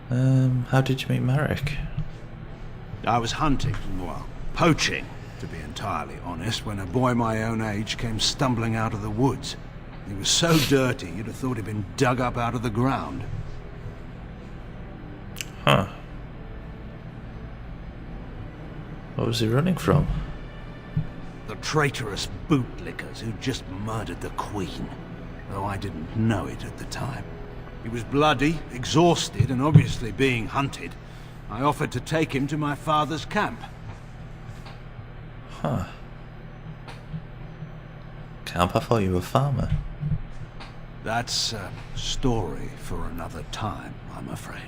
How did you meet Merrick? I was hunting, well, poaching, to be entirely honest, when a boy my own age came stumbling out of the woods. He was so dirty, you'd have thought he'd been dug up out of the ground. Huh. What was he running from? The traitorous bootlickers who'd just murdered the Queen, though I didn't know it at the time. He was bloody, exhausted, and obviously being hunted. I offered to take him to my father's camp. Huh. Camp? I thought you were a farmer. That's a story for another time, I'm afraid.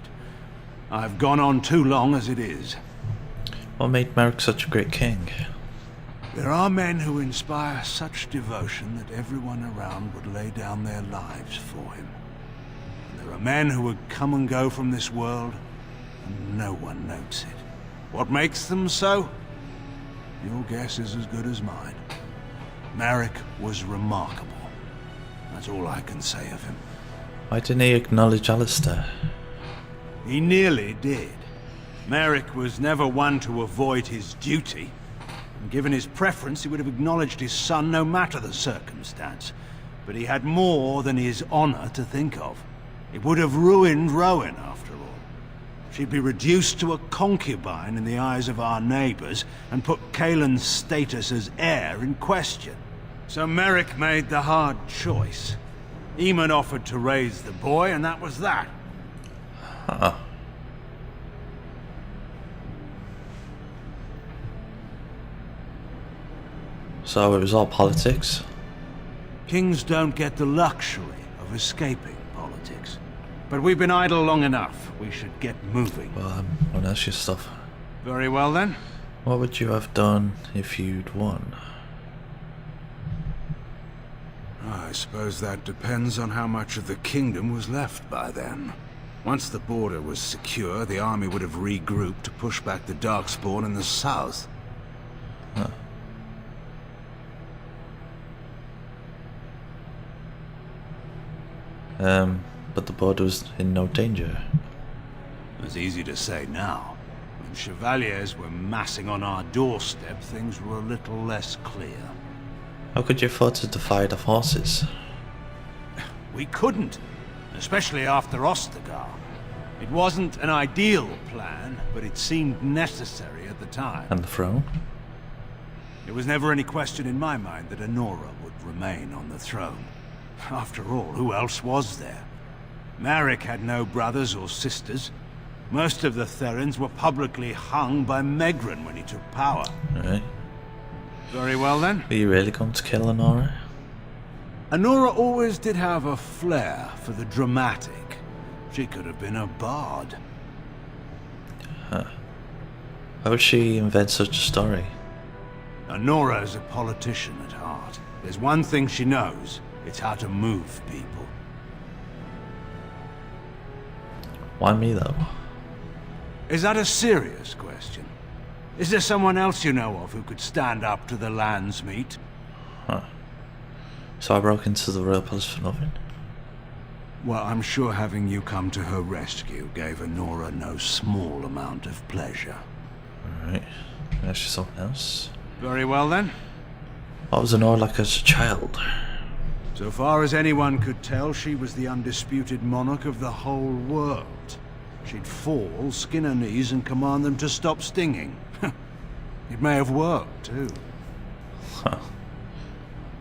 I've gone on too long as it is. What made Merrick such a great king? There are men who inspire such devotion that everyone around would lay down their lives for him. And there are men who would come and go from this world, and no one notes it. What makes them so? Your guess is as good as mine. Merrick was remarkable. That's all I can say of him. Why didn't he acknowledge Alistair? He nearly did. Merrick was never one to avoid his duty. And given his preference, he would have acknowledged his son no matter the circumstance. But he had more than his honor to think of. It would have ruined Rowan, after all. She'd be reduced to a concubine in the eyes of our neighbors, and put Kaelin's status as heir in question. So Merrick made the hard choice. Eamon offered to raise the boy, and that was that. Huh. So it was all politics? Kings don't get the luxury of escaping politics. But we've been idle long enough. We should get moving. Well, what else your stuff? Very well then. What would you have done if you'd won? I suppose that depends on how much of the kingdom was left by then. Once the border was secure, the army would have regrouped to push back the Darkspawn in the south. Huh. But the border was in no danger. It's easy to say now. When chevaliers were massing on our doorstep, things were a little less clear. How could you afford to defy the forces? We couldn't, especially after Ostagar. It wasn't an ideal plan, but it seemed necessary at the time. And the throne? There was never any question in my mind that Honora would remain on the throne. After all, who else was there? Merrick had no brothers or sisters. Most of the Therans were publicly hung by Megran when he took power. Right. Very well then. Are you really going to kill Honora? Honora always did have a flair for the dramatic. She could have been a bard. Huh. How would she invent such a story? Honora is a politician at heart. There's one thing she knows. It's how to move people. Why me, though? Is that a serious question? Is there someone else you know of who could stand up to the Landsmeet? Huh. So I broke into the royal palace for nothing? Well, I'm sure having you come to her rescue gave Honora no small amount of pleasure. Alright. Ask you something else. Very well then. What was Honora like as a child? So far as anyone could tell, she was the undisputed monarch of the whole world. She'd fall, skin her knees, and command them to stop stinging. It may have worked, too. Huh.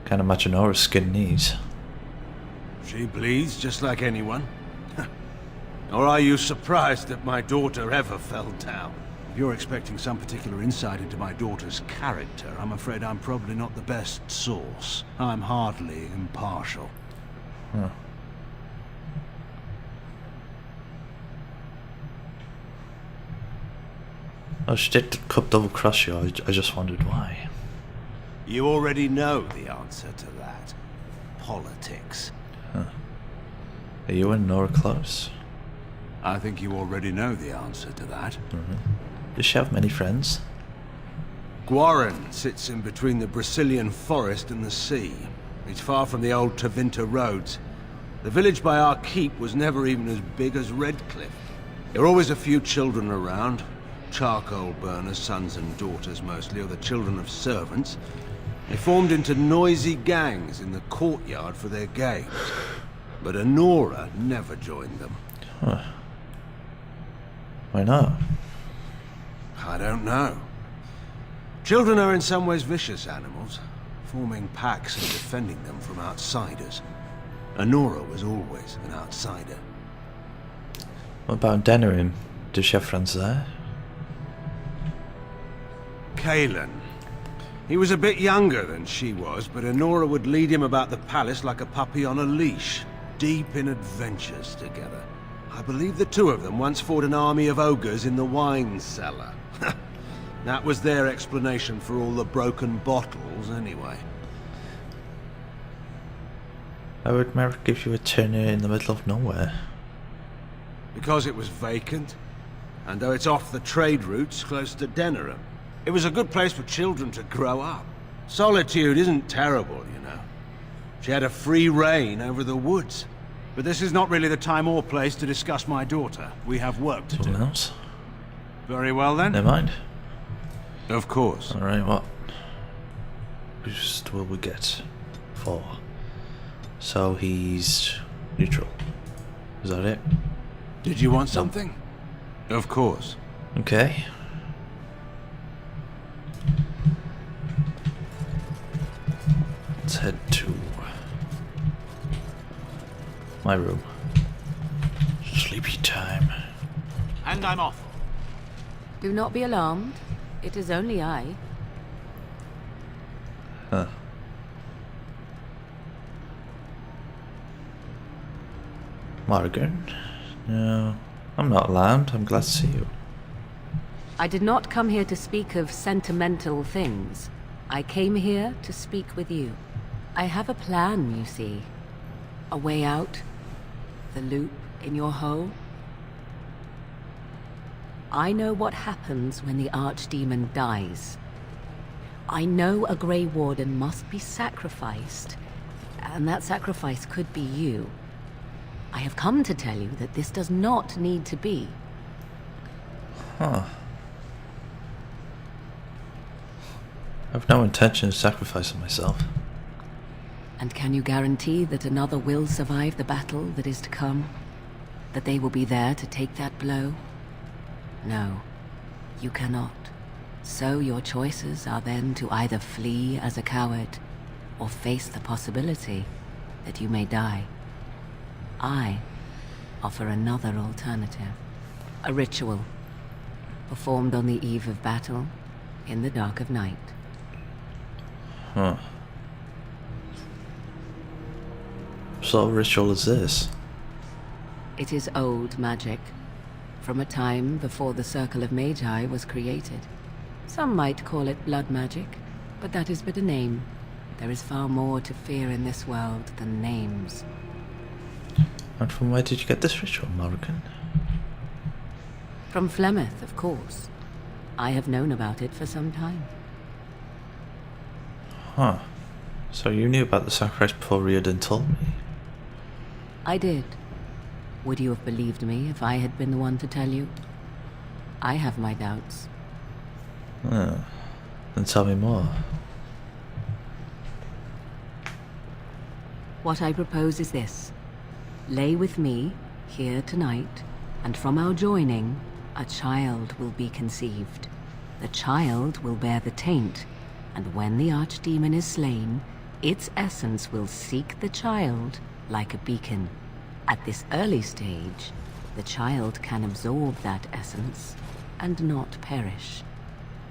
Can't imagine Hora's skin knees. She bleeds just like anyone. Or are you surprised that my daughter ever fell down? If you're expecting some particular insight into my daughter's character, I'm afraid I'm probably not the best source. I'm hardly impartial. Huh. Oh, she did double cross you. I just wondered why. You already know the answer to that. Politics. Huh. Are you and Nora close? I think you already know the answer to that. Mm-hmm. Does she have many friends? Guaran sits in between the Brazilian forest and the sea. It's far from the old Tevinter roads. The village by our keep was never even as big as Redcliffe. There are always a few children around. Charcoal burners, sons and daughters mostly, or the children of servants. They formed into noisy gangs in the courtyard for their games. But Honora never joined them. Huh. Why not? I don't know. Children are in some ways vicious animals, forming packs and defending them from outsiders. Honora was always an outsider. What about Denerim? Does she have friends there? Kalen. He was a bit younger than she was, but Honora would lead him about the palace like a puppy on a leash, deep in adventures together. I believe the two of them once fought an army of ogres in the wine cellar. That was their explanation for all the broken bottles, anyway. Why would Merrick give you a turner in the middle of nowhere? Because it was vacant, and though it's off the trade routes close to Denerim, it was a good place for children to grow up. Solitude isn't terrible, you know. She had a free reign over the woods. But this is not really the time or place to discuss my daughter. We have work to do. Someone else? Very well then. Never mind. Of course. Alright, what boost will we get? 4. So he's neutral. Is that it? Did you want something? Of course. Okay. Let's head to my room. Sleepy time. And I'm off. Do not be alarmed. It is only I. Huh. Morgan? No, I'm not alarmed. I'm glad to see you. I did not come here to speak of sentimental things. I came here to speak with you. I have a plan, you see. A way out. The loop in your hole. I know what happens when the archdemon dies. I know a Grey Warden must be sacrificed, and that sacrifice could be you. I have come to tell you that this does not need to be. Huh. I have no intention of sacrificing myself. And can you guarantee that another will survive the battle that is to come? That they will be there to take that blow? No, you cannot. So your choices are then to either flee as a coward, or face the possibility that you may die. I offer another alternative. A ritual, performed on the eve of battle, in the dark of night. Huh. What sort of ritual is this? It is old magic, from a time before the Circle of Magi was created. Some might call it blood magic, but that is but a name. There is far more to fear in this world than names. And from where did you get this ritual, Morgan? From Flemeth, of course. I have known about it for some time. Huh. So you knew about the sacrifice before Riordan told me? I did. Would you have believed me if I had been the one to tell you? I have my doubts. Oh. Then tell me more. What I propose is this. Lay with me, here tonight, and from our joining, a child will be conceived. The child will bear the taint, and when the archdemon is slain, its essence will seek the child like a beacon. At this early stage, the child can absorb that essence and not perish.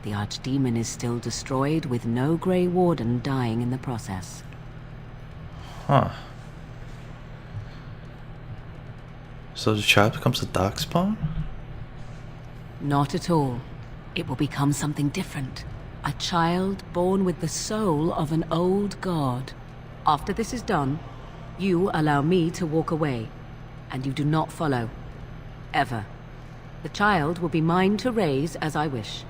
The archdemon is still destroyed with no Grey Warden dying in the process. Huh. So the child becomes a darkspawn? Not at all. It will become something different. A child born with the soul of an old god. After this is done, you allow me to walk away, and you do not follow. Ever. The child will be mine to raise as I wish.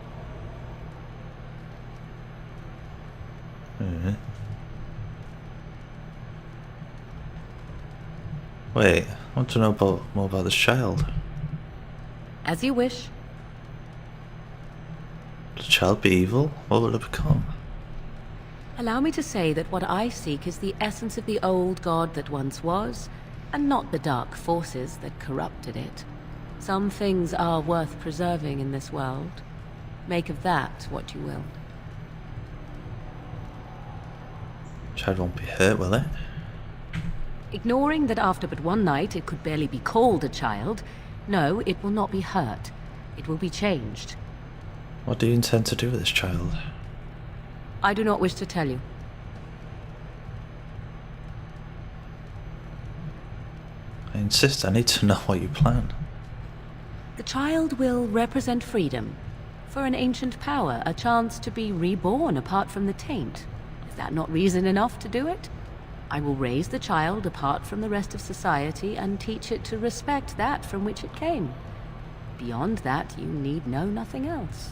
Wait, I want to know more about this child. As you wish. The child be evil? What will it become? Allow me to say that what I seek is the essence of the old god that once was, and not the dark forces that corrupted it. Some things are worth preserving in this world. Make of that what you will. Child won't be hurt, will it? Ignoring that after but one night it could barely be called a child, no, it will not be hurt. It will be changed. What do you intend to do with this child? I do not wish to tell you. I insist, I need to know what you plan. The child will represent freedom. For an ancient power, a chance to be reborn apart from the taint. Is that not reason enough to do it? I will raise the child apart from the rest of society and teach it to respect that from which it came. Beyond that, you need know nothing else.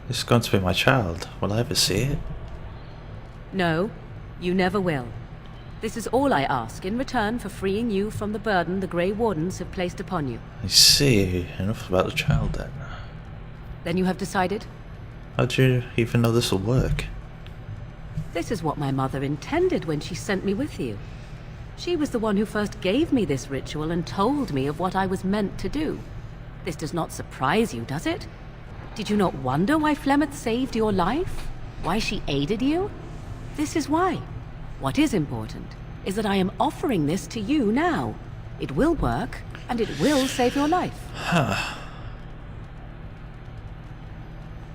This is going to be my child. Will I ever see it? No, you never will. This is all I ask in return for freeing you from the burden the Grey Wardens have placed upon you. I see. Enough about the child then. Then you have decided? How do you even know this will work? This is what my mother intended when she sent me with you. She was the one who first gave me this ritual and told me of what I was meant to do. This does not surprise you, does it? Did you not wonder why Flemeth saved your life? Why she aided you? This is why. What is important is that I am offering this to you now. It will work, and it will save your life.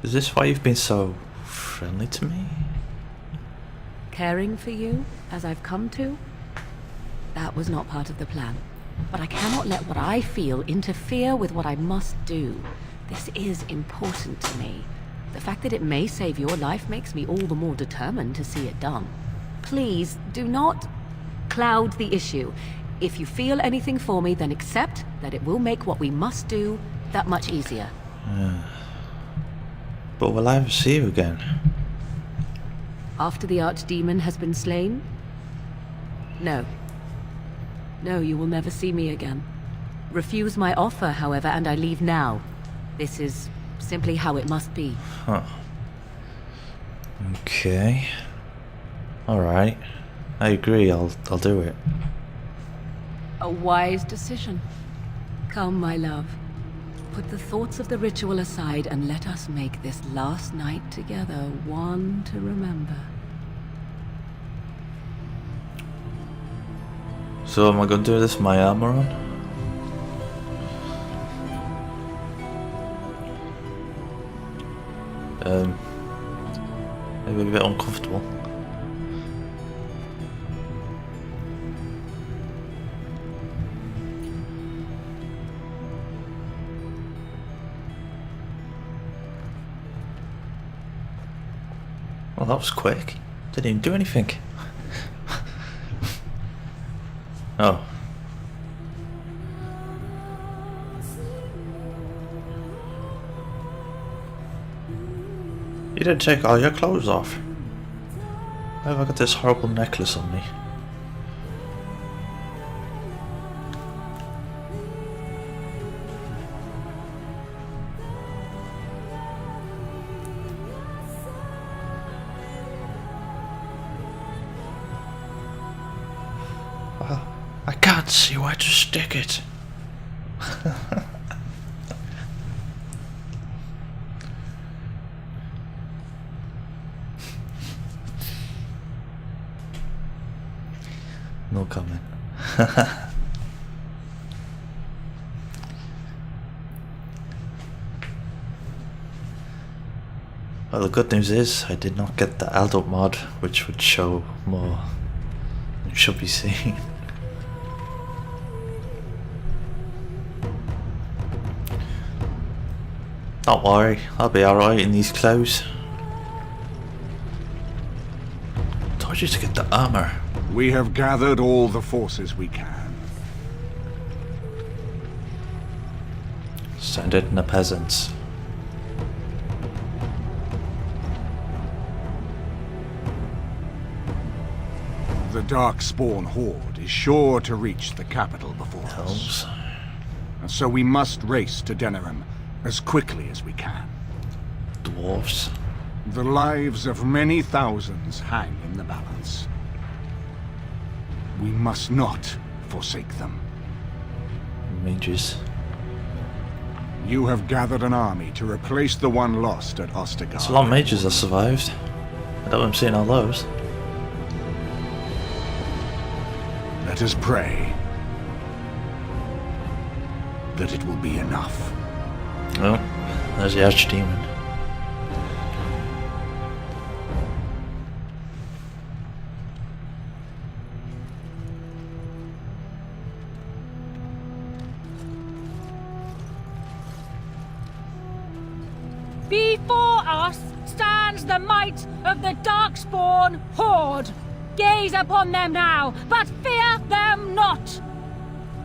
Is this why you've been so friendly to me? Caring for you, as I've come to? That was not part of the plan. But I cannot let what I feel interfere with what I must do. This is important to me. The fact that it may save your life makes me all the more determined to see it done. Please, do not cloud the issue. If you feel anything for me, then accept that it will make what we must do that much easier. But will I ever see you again? After the archdemon has been slain? No. No, you will never see me again. Refuse my offer, however, and I leave now. This is simply how it must be. Huh. Okay. Alright. I agree, I'll do it. A wise decision. Come, my love. Put the thoughts of the ritual aside and let us make this last night together one to remember. So am I gonna do this with my armor on? Maybe a bit uncomfortable. Well, that was quick. Didn't even do anything. Oh. You didn't take all your clothes off. Why have I got this horrible necklace on me? Well, I can't see where to stick it. No comment. Well, the good news is I did not get the adult mod, which would show more than should be seen. Don't worry, I'll be alright in these clothes. Told you to get the armor. We have gathered all the forces we can. Send it in the peasants. The Darkspawn Horde is sure to reach the capital before us. Elves. So we must race to Denerim as quickly as we can. Dwarves. The lives of many thousands hang in the balance. We must not forsake them. Mages. You have gathered an army to replace the one lost at Ostergard. There's a lot of mages that survived. I don't am seeing all those. Let us pray that it will be enough. Well, there's the archdemon. Before us stands the might of the Darkspawn Horde. Gaze upon them now, but fear them not.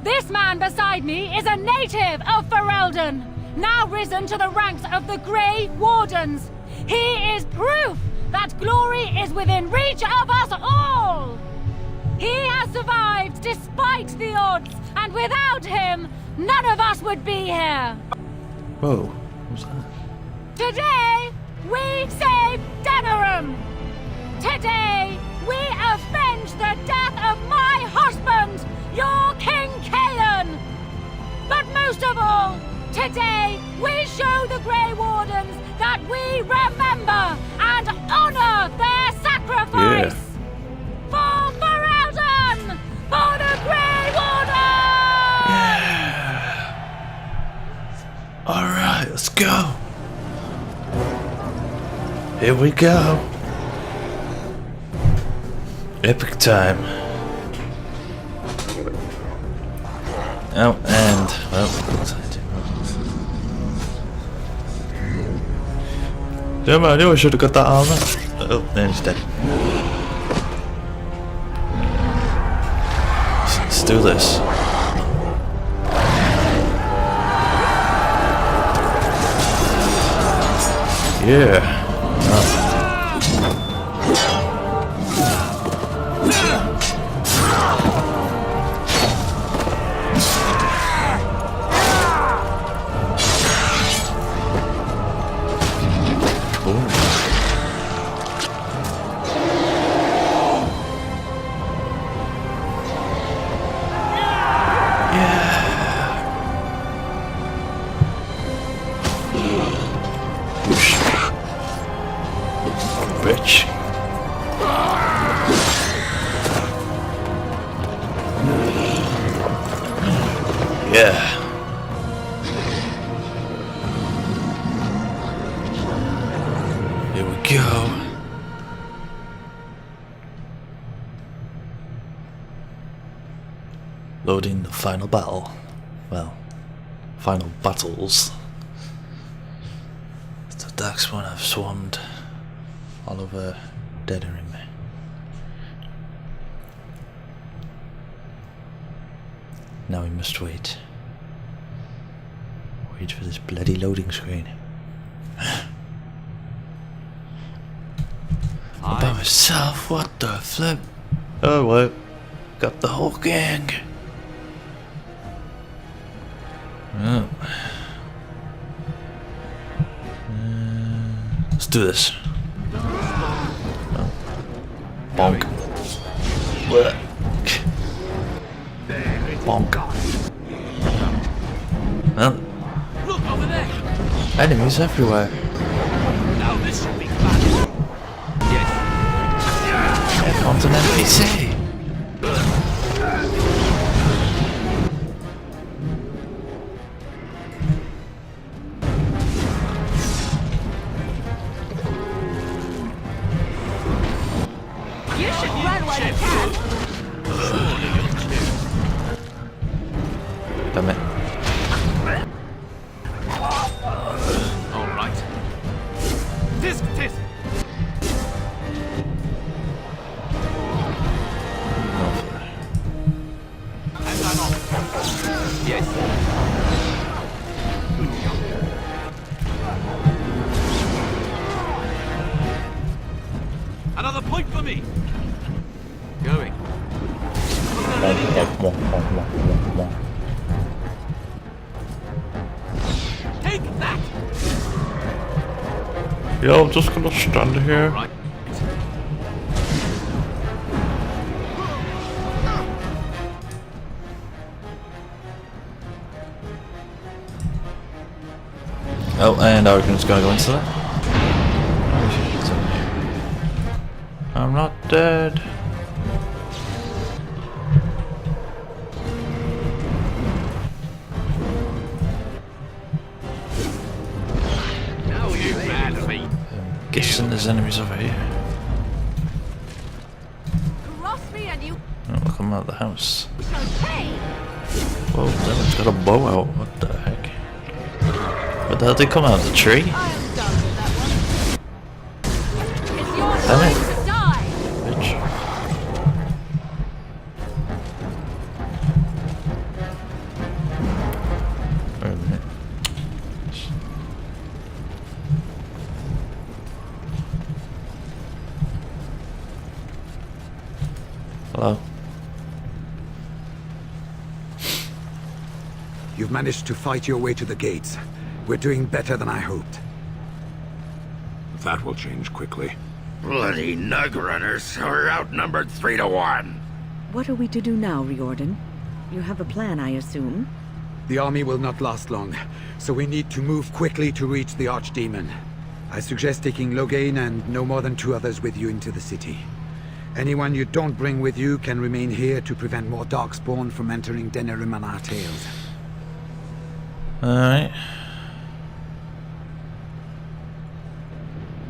This man beside me is a native of Ferelden, now risen to the ranks of the Grey Wardens. He is proof that glory is within reach of us all. He has survived despite the odds, and without him, none of us would be here. Whoa, what was that? Today, we save Denerim. Today, we avenge the death of my husband, your King Kaelan. But most of all, today, we show the Grey Wardens that we remember and honor their sacrifice. Yeah. For Ferelden! For the Grey Warden! Yeah. Alright, let's go. Here we go. Epic time. Oh, and well, what's I do? Damn, I knew I should have got that armor. Oh, then he's dead. Let's do this. Yeah. Bitch. Yeah. Here we go. Loading the final battle. Well, final battles. The Darkspawn have swarmed all over Denerim. Now we must wait. Wait for this bloody loading screen. All by myself, what the flip? Oh well, got the whole gang. Oh. Let's do this. Oh. Bonk. What? Bonk. Well, Look over there. enemies everywhere. Now this should be fun. Yes. Everyone's an NPC. You should run while you can. Damn it. All right. Tisk tisk. And I'm off. Yes. Another point for me. Going. Take that! Yeah, I'm just gonna stand here. Right. Oh, and Argon's gonna go into that. I'm not dead. Now you bad feet. I'm guessing there's enemies over here. Cross me and you Oh, look, I'm out of the house. shall pay! Whoa, that one's got a bow out. What the heck? But that did come out of the tree. I am done with that one. It's your Damn time it. to die! Bitch. Wait a minute. Hello. You've managed to fight your way to the gates. We're doing better than I hoped. That will change quickly. Bloody nug runners are outnumbered 3 to 1. What are we to do now, Riordan? You have a plan, I assume? The army will not last long, so we need to move quickly to reach the Archdemon. I suggest taking Loghain and no more than 2 others with you into the city. Anyone you don't bring with you can remain here to prevent more Darkspawn from entering Denerim and our tails. Alright.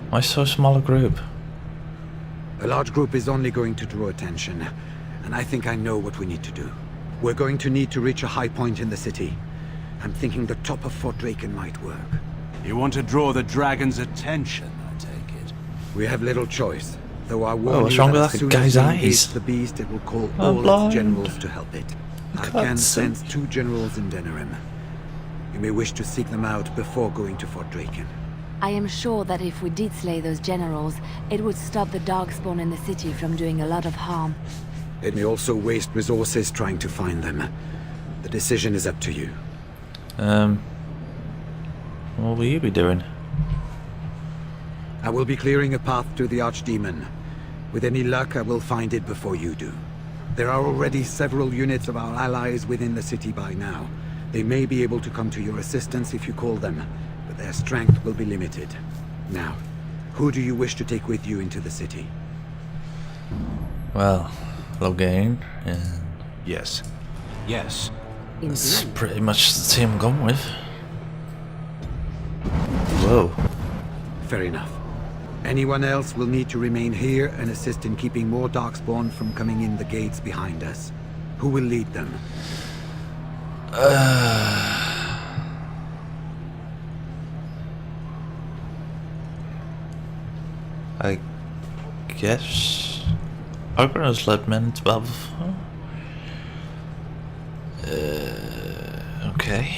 Why so small a group? A large group is only going to draw attention, and I think I know what we need to do. We're going to need to reach a high point in the city. I'm thinking the top of Fort Draken might work. You want to draw the dragon's attention, I take it. We have little choice, though I warn what's you wrong that with as that soon guy's as we eyes? engage the beast, it will call I'm all blind. its generals to help it. I can't can see. sense 2 generals in Denerim. You may wish to seek them out before going to Fort Draken. I am sure that if we did slay those generals, it would stop the Darkspawn in the city from doing a lot of harm. It may also waste resources trying to find them. The decision is up to you. What will you be doing? I will be clearing a path to the Archdemon. With any luck, I will find it before you do. There are already several units of our allies within the city by now. They may be able to come to your assistance if you call them, but their strength will be limited. Now, who do you wish to take with you into the city? Well, Loghain, and Yes. Yes. that's pretty much the team I'm going with. Whoa. Fair enough. Anyone else will need to remain here and assist in keeping more Darkspawn from coming in the gates behind us. Who will lead them? I guess Argon's led men to battle before. Okay.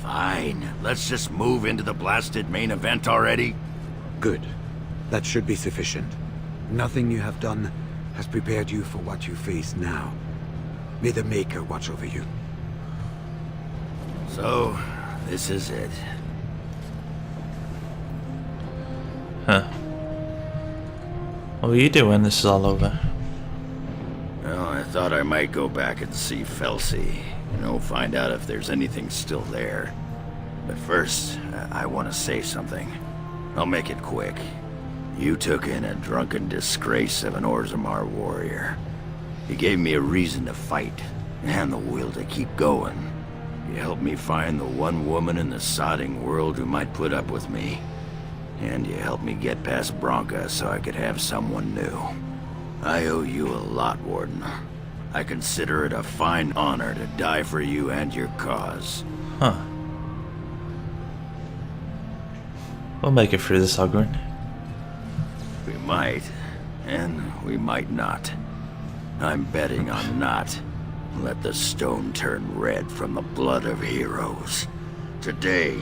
Fine. Let's just move into the blasted main event already. Good. That should be sufficient. Nothing you have done has prepared you for what you face now. May the Maker watch over you. So, this is it. Huh. What will you do when this is all over? Well, I thought I might go back and see Felsi. Find out if there's anything still there. But first, I want to say something. I'll make it quick. You took in a drunken disgrace of an Orzammar warrior. You gave me a reason to fight, and the will to keep going. You helped me find the one woman in the sodding world who might put up with me. And you helped me get past Bronca so I could have someone new. I owe you a lot, Warden. I consider it a fine honor to die for you and your cause. Huh. We'll make it through this, Ogren. We might, and we might not. I'm betting on not. Let the stone turn red from the blood of heroes. Today,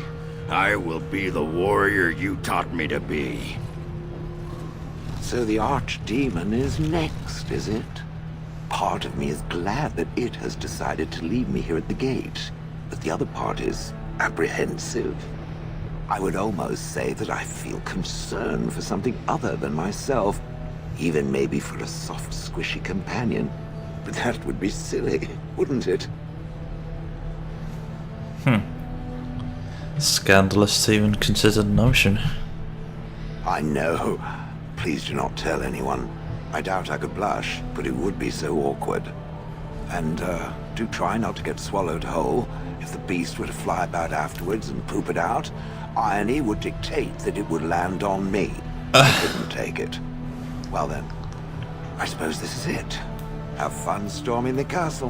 I will be the warrior you taught me to be. So the Archdemon is next, is it? Part of me is glad that it has decided to leave me here at the gate. But the other part is, apprehensive. I would almost say that I feel concern for something other than myself. Even maybe for a soft, squishy companion. But that would be silly, wouldn't it? Scandalous to even consider the notion. I know. Please do not tell anyone. I doubt I could blush, but it would be so awkward. And, do try not to get swallowed whole. If the beast were to fly about afterwards and poop it out, irony would dictate that it would land on me. I couldn't take it. Well then, I suppose this is it. Have fun storming the castle.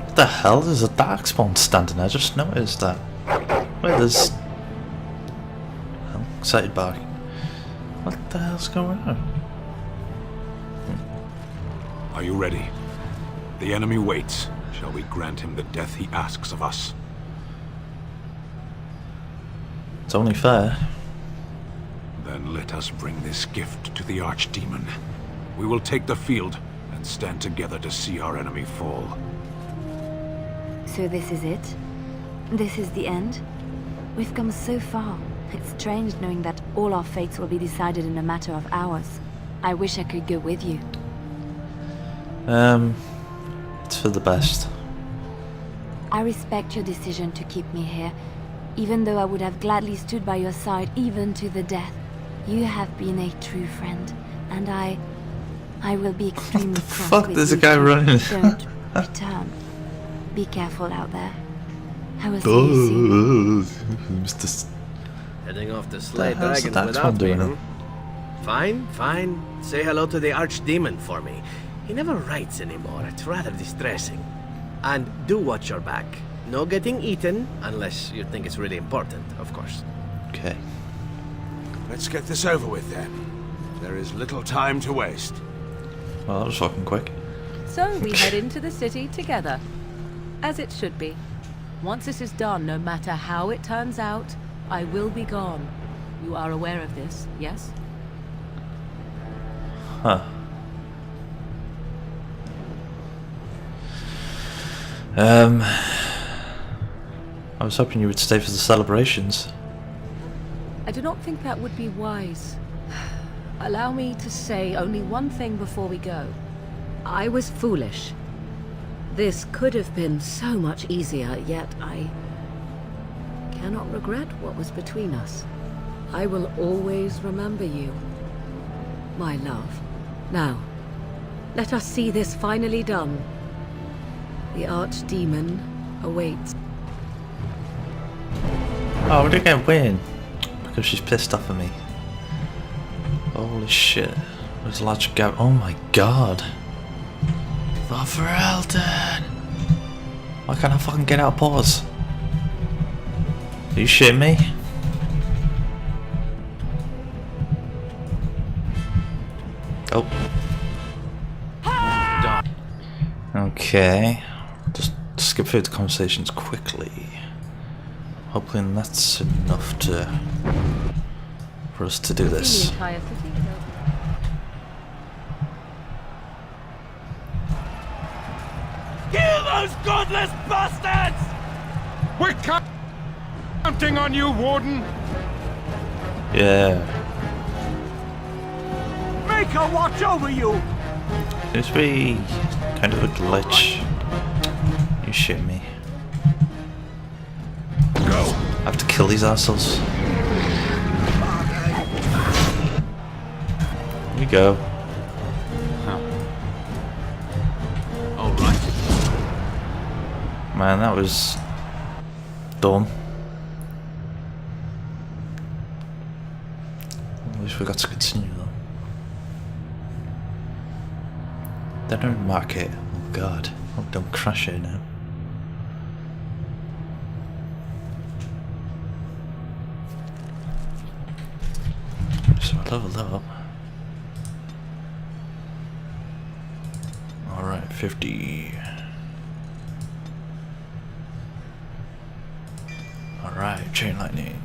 What the hell? There's a darkspawn standing there. I just noticed that. Wait, there's... Well, excited barking. What the hell's going on? Are you ready? The enemy waits. Shall we grant him the death he asks of us? It's only fair. Then let us bring this gift to the Archdemon. We will take the field and stand together to see our enemy fall. So this is it? This is the end? We've come so far. It's strange knowing that all our fates will be decided in a matter of hours. I wish I could go with you. It's for the best. I respect your decision to keep me here, even though I would have gladly stood by your side even to the death. You have been a true friend, and I will be extremely cross Fuck, with there's you a guy if you running. don't return. Be careful out there. I will see you soon. Mr. Heading off to slay hell's the dragons Darkspawn without me, doing? Fine, fine. Say hello to the Archdemon for me. He never writes anymore. It's rather distressing. And do watch your back. No getting eaten, unless you think it's really important, of course. Okay. Let's get this over with then. There is little time to waste. Well, that was fucking quick. So we head into the city together. As it should be. Once this is done, no matter how it turns out, I will be gone. You are aware of this, yes? Huh. I was hoping you would stay for the celebrations. I do not think that would be wise. Allow me to say only one thing before we go. I was foolish. This could have been so much easier, yet I cannot regret what was between us. I will always remember you, my love. Now, let us see this finally done. The Archdemon awaits. Oh, we're gonna win because she's pissed off at me. Holy shit! There's a large gap. Oh my god! Vote for Elton! Why can't I fucking get out of pause? Are you shitting me? Oh. Okay. Just skip through the conversations quickly. Hopefully that's enough for us to do this. The entire city. Kill those godless bastards! We're counting on you, Warden. Yeah. Make her watch over you! Seems to be kind of a glitch. You shit me. Go. I have to kill these assholes. Here we go. All right. Man, that was dumb. At least we got to continue though. They don't mark it. Oh god. Oh, don't crash it now. So I leveled up. Alright, 50. Alright, chain lightning.